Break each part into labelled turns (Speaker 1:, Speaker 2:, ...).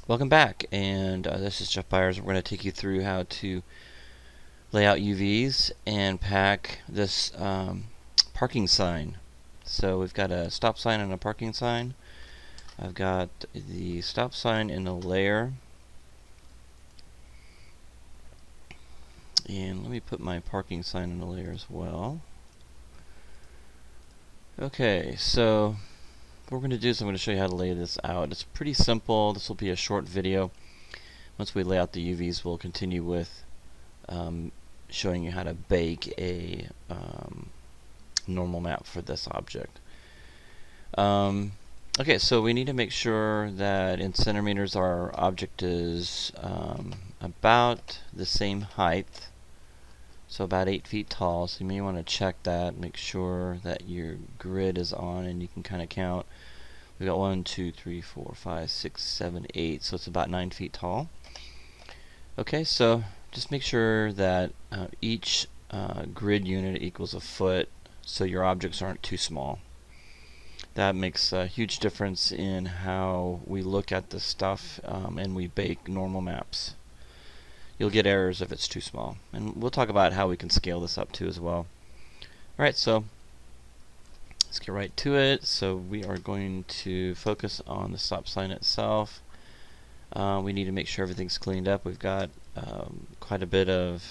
Speaker 1: Welcome back, and this is Jeff Byers. We're going to take you through how to lay out UVs and pack this parking sign. So we've got a stop sign and a parking sign. I've got the stop sign in a layer, and let me put my parking sign in a layer as well. Okay, so what we're going to do is I'm going to show you how to lay this out. It's pretty simple. This will be a short video. Once we lay out the UVs, we'll continue with showing you how to bake a normal map for this object. Okay, so we need to make sure that in centimeters our object is about the same height, so about 8 feet tall. So you may want to check that, make sure that your grid is on, and you can kind of count. We've got 1, 2, 3, 4, 5, 6, 7, 8, so it's about 9 feet tall. Okay, so just make sure that each grid unit equals a foot, so your objects aren't too small. That makes a huge difference in how we look at this stuff and we bake normal maps. You'll get errors if it's too small, and we'll talk about how we can scale this up too as well. Alright, so let's get right to it. So we are going to focus on the stop sign itself. We need to make sure everything's cleaned up. We've got quite a bit of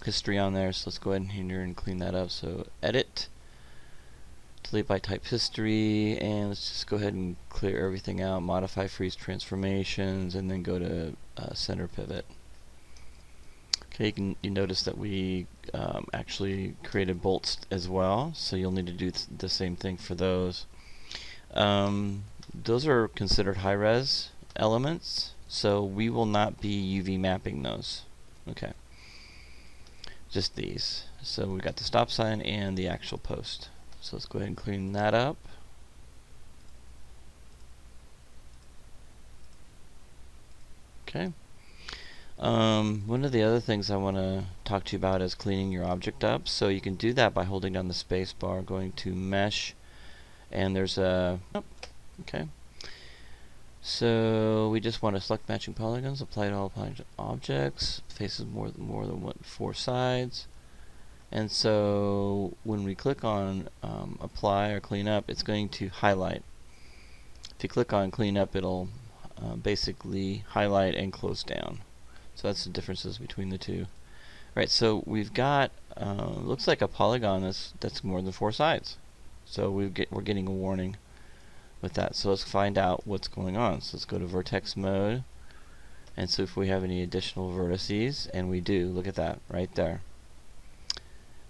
Speaker 1: history on there, so let's go ahead and here and clean that up. So edit, delete by type history, and let's just go ahead and clear everything out, modify freeze transformations, and then go to center pivot. Okay, you notice that we actually created bolts as well, so you'll need to do the same thing for those. Those are considered high-res elements, so we will not be UV mapping those. Okay, just these. So we've got the stop sign and the actual post. So let's go ahead and clean that up. Okay. One of the other things I want to talk to you about is cleaning your object up. So you can do that by holding down the space bar, going to Mesh, and there's a... Oh, okay. So we just want to select matching polygons, apply to all objects, faces more than 4 sides. And so when we click on apply or clean up, it's going to highlight. If you click on clean up, it'll basically highlight and close down. So that's the differences between the two. Right, so we've got looks like a polygon that's more than 4 sides. So we're getting a warning with that. So let's find out what's going on. So let's go to vertex mode, and so if we have any additional vertices, and we do, look at that right there.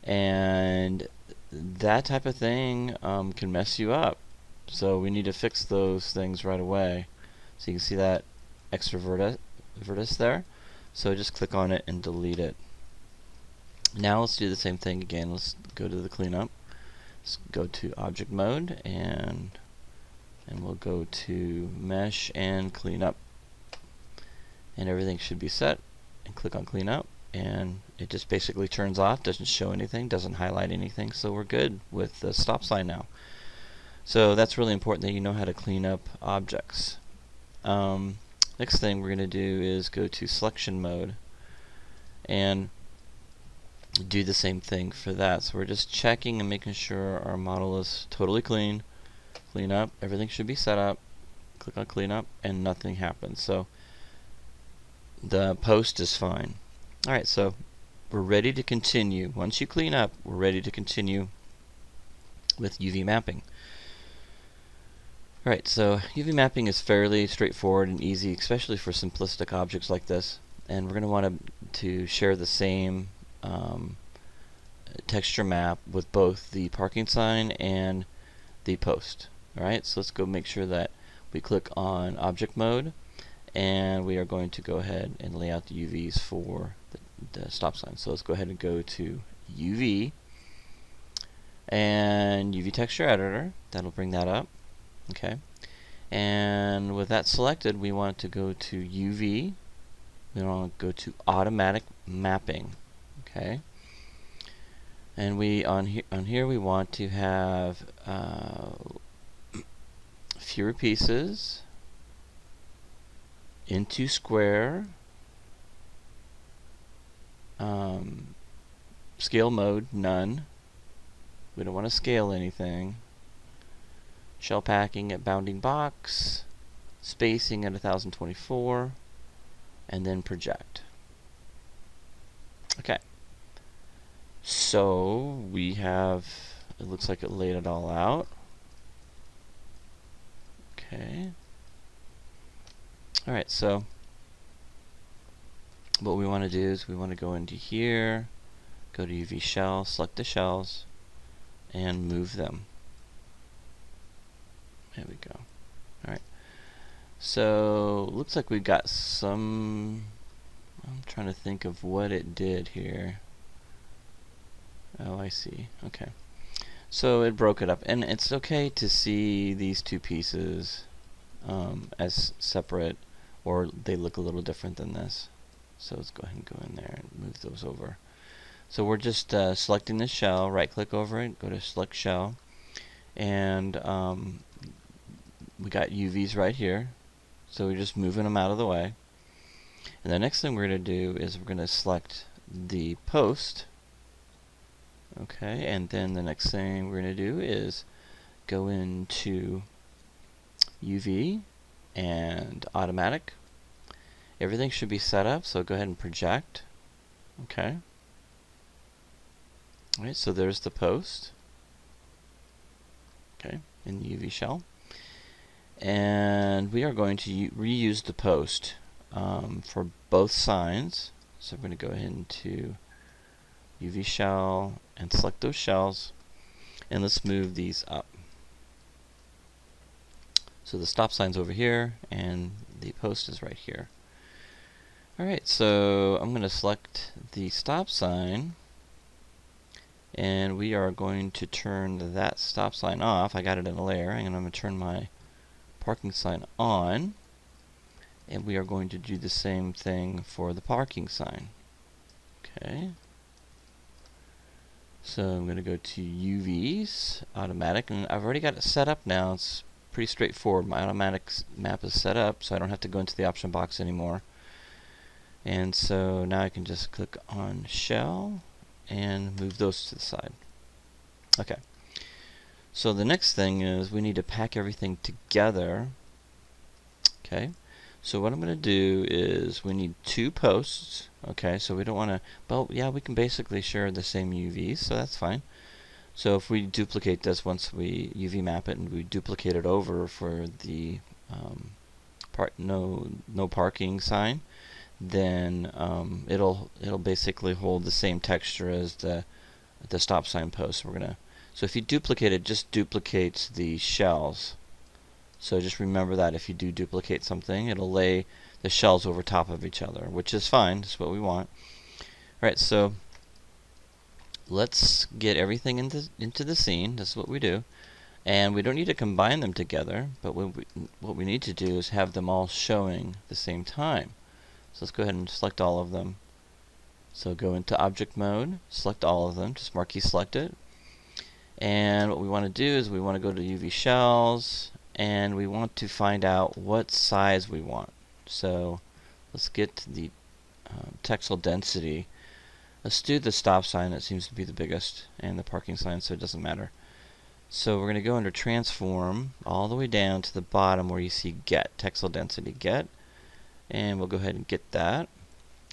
Speaker 1: And that type of thing can mess you up. So we need to fix those things right away. So you can see that extra vertex there. So just click on it and delete it. Now let's do the same thing again. Let's go to the cleanup. Let's go to object mode, and we'll go to mesh and cleanup. And everything should be set. And click on cleanup, and it just basically turns off, doesn't show anything, doesn't highlight anything. So we're good with the stop sign now. So that's really important that you know how to clean up objects. Next thing we're going to do is go to selection mode and do the same thing for that. So we're just checking and making sure our model is totally clean. Clean up, everything should be set up. Click on clean up, and nothing happens. So the post is fine. Alright, so we're ready to continue. Once you clean up, we're ready to continue with UV mapping. Alright, so UV mapping is fairly straightforward and easy, especially for simplistic objects like this. And we're going to want to share the same texture map with both the parking sign and the post. Alright, so let's go make sure that we click on object mode, and we are going to go ahead and lay out the UVs for the stop sign. So let's go ahead and go to UV and UV texture editor. That'll bring that up. Okay, and with that selected, we want to go to UV. We want to go to automatic mapping. Okay, and we on here we want to have fewer pieces, into square, scale mode, none. We don't want to scale anything. Shell packing at bounding box, spacing at 1024, and then project. Okay. So we have, it looks like it laid it all out. Okay. Alright, so what we want to do is we want to go into here, go to UV shell, select the shells, and move them. There we go. Alright. So looks like we got some, I'm trying to think of what it did here. Oh, I see. Okay. So it broke it up, and it's okay to see these two pieces as separate, or they look a little different than this. So let's go ahead and go in there and move those over. So we're just selecting the shell, right click over it, go to select shell, and we got UVs right here. So we're just moving them out of the way. And the next thing we're going to do is we're going to select the post. Okay, and then the next thing we're going to do is go into UV and automatic. Everything should be set up, so go ahead and project. Okay. Alright, so there's the post. Okay, in the UV shell. And we are going to reuse the post for both signs. So I'm going to go ahead into UV shell and select those shells, and let's move these up. So the stop sign's over here and the post is right here. Alright, so I'm going to select the stop sign, and we are going to turn that stop sign off. I got it in a layer, and I'm going to turn my parking sign on, and we are going to do the same thing for the parking sign. Okay. So I'm going to go to UVs, automatic, and I've already got it set up now. It's pretty straightforward. My automatic map is set up, so I don't have to go into the option box anymore. And so now I can just click on shell and move those to the side. Okay. So the next thing is we need to pack everything together. Okay. So what I'm going to do is we need two posts. Okay, so we don't want to, well, yeah, we can basically share the same UVs, so that's fine. So if we duplicate this, once we UV map it and we duplicate it over for the no parking sign, then it'll basically hold the same texture as the stop sign post. So if you duplicate it, just duplicates the shells. So just remember that if you do duplicate something, it'll lay the shells over top of each other, which is fine. That's what we want. Alright, so let's get everything into the scene. This is what we do. And we don't need to combine them together, but what we need to do is have them all showing at the same time. So let's go ahead and select all of them. So go into object mode, select all of them, just marquee select it. And what we want to do is we want to go to UV shells, and we want to find out what size we want. So let's get the textile density. Let's do the stop sign, that seems to be the biggest, and the parking sign, so it doesn't matter. So we're going to go under transform all the way down to the bottom where you see get, textile density get, and we'll go ahead and get that,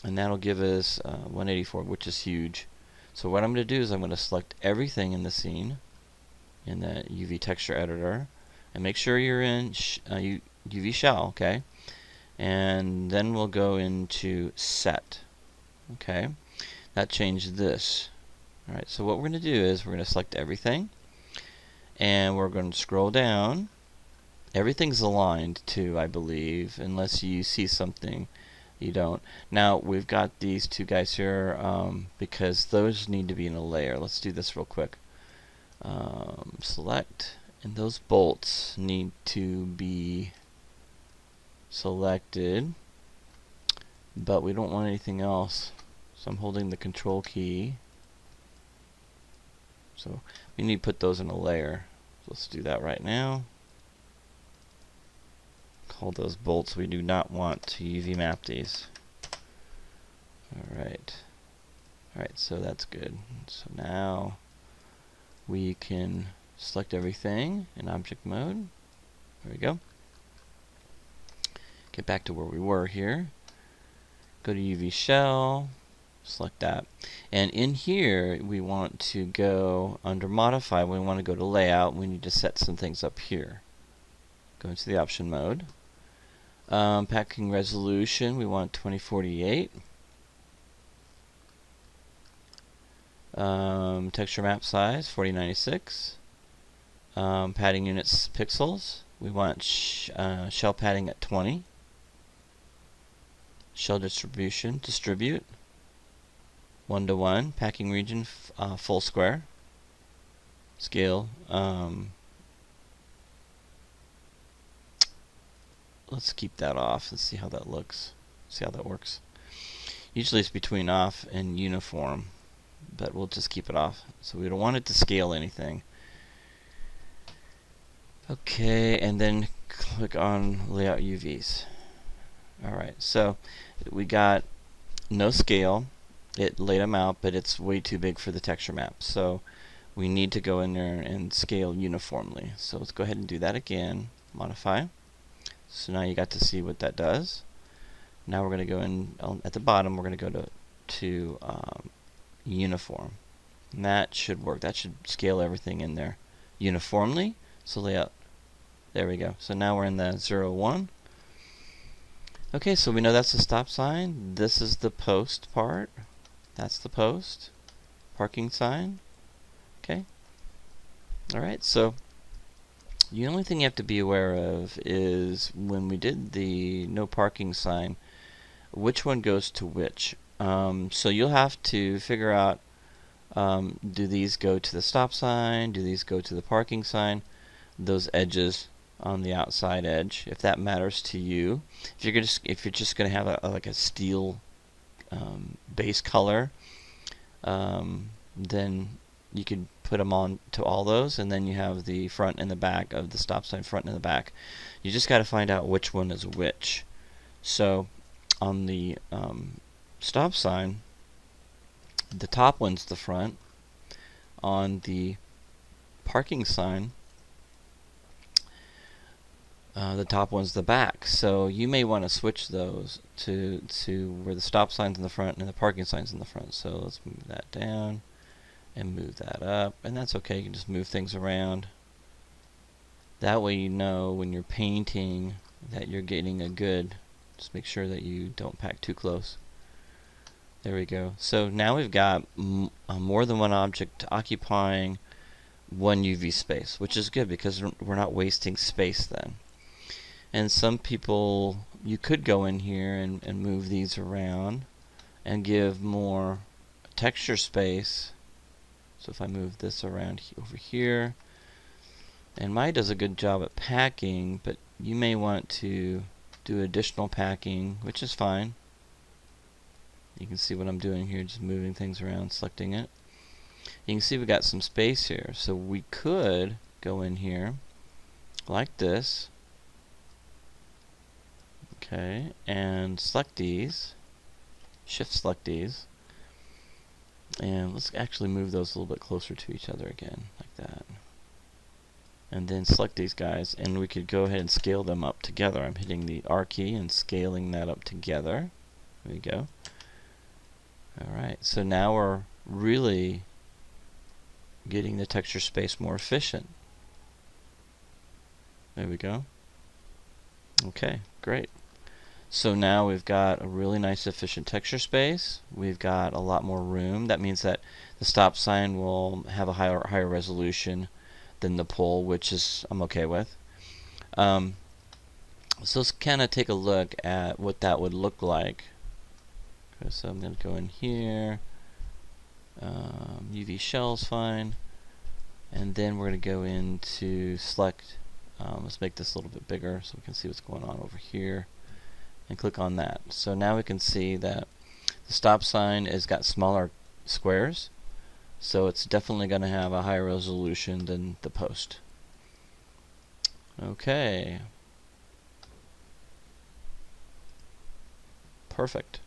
Speaker 1: and that'll give us 184, which is huge. So what I'm going to do is I'm going to select everything in the scene in the UV texture editor, and make sure you're in UV shell, okay? And then we'll go into set. Okay, that changed this. Alright, so what we're going to do is we're going to select everything, and we're going to scroll down. Everything's aligned too, I believe, unless you see something you don't. Now we've got these two guys here because those need to be in a layer. Let's do this real quick. Select, and those bolts need to be selected, but we don't want anything else. So I'm holding the control key. So we need to put those in a layer. So let's do that right now. all those bolts. We do not want to UV map these. Alright, so that's good. So now we can select everything in object mode. There we go. Get back to where we were here. Go to UV shell, select that. And in here, we want to go under modify. We want to go to layout. We need to set some things up here. Go into the option mode. Packing resolution, we want 2048. Texture map size 4096. Padding units pixels, we want shell padding at 20. Shell distribution, distribute 1:1. Packing region full square. Scale, let's keep that off. Let's see how that looks. See how that works. Usually it's between off and uniform, but we'll just keep it off. So we don't want it to scale anything. Okay, and then click on layout UVs. Alright, so we got no scale. It laid them out, but it's way too big for the texture map. So we need to go in there and scale uniformly. So let's go ahead and do that again. Modify. So now you got to see what that does. Now we're going to go in at the bottom. We're going to go to uniform. And that should work. That should scale everything in there uniformly. So layout. There we go. So now we're in the 0, 1. Okay, so we know that's the stop sign. This is the post part. That's the post. Parking sign. Okay. Alright, so the only thing you have to be aware of is when we did the no parking sign, which one goes to which. So you'll have to figure out, do these go to the stop sign? Do these go to the parking sign? Those edges on the outside edge, if that matters to you. If you're just going to have like a steel base color, then you could put them on to all those, and then you have the front and the back of the stop sign, front and the back. You just got to find out which one is which. So on the stop sign, the top one's the front. On the parking sign, the top one's the back. So you may want to switch those to where the stop sign's in the front and the parking sign's in the front. So let's move that down and move that up, and that's okay. You can just move things around. That way you know when you're painting that you're getting a good, just make sure that you don't pack too close. There we go. So now we've got more than one object occupying one UV space, which is good because we're not wasting space then. And some people, you could go in here and move these around and give more texture space. So if I move this around over here, and Maya does a good job at packing, but you may want to do additional packing, which is fine. You can see what I'm doing here, just moving things around, selecting it. You can see we got some space here, so we could go in here like this, okay, and select these, shift select these, and let's actually move those a little bit closer to each other again, like that. And then select these guys, and we could go ahead and scale them up together. I'm hitting the R key and scaling that up together. There we go. Alright, so now we're really getting the texture space more efficient. There we go. Okay, great. So now we've got a really nice efficient texture space. We've got a lot more room. That means that the stop sign will have a higher resolution than the pole, which is I'm okay with. So let's kind of take a look at what that would look like. Okay, so I'm going to go in here. UV shell's fine. And then we're going to go into select. Let's make this a little bit bigger so we can see what's going on over here. And click on that. So now we can see that the stop sign has got smaller squares. So it's definitely going to have a higher resolution than the post. Okay. Perfect.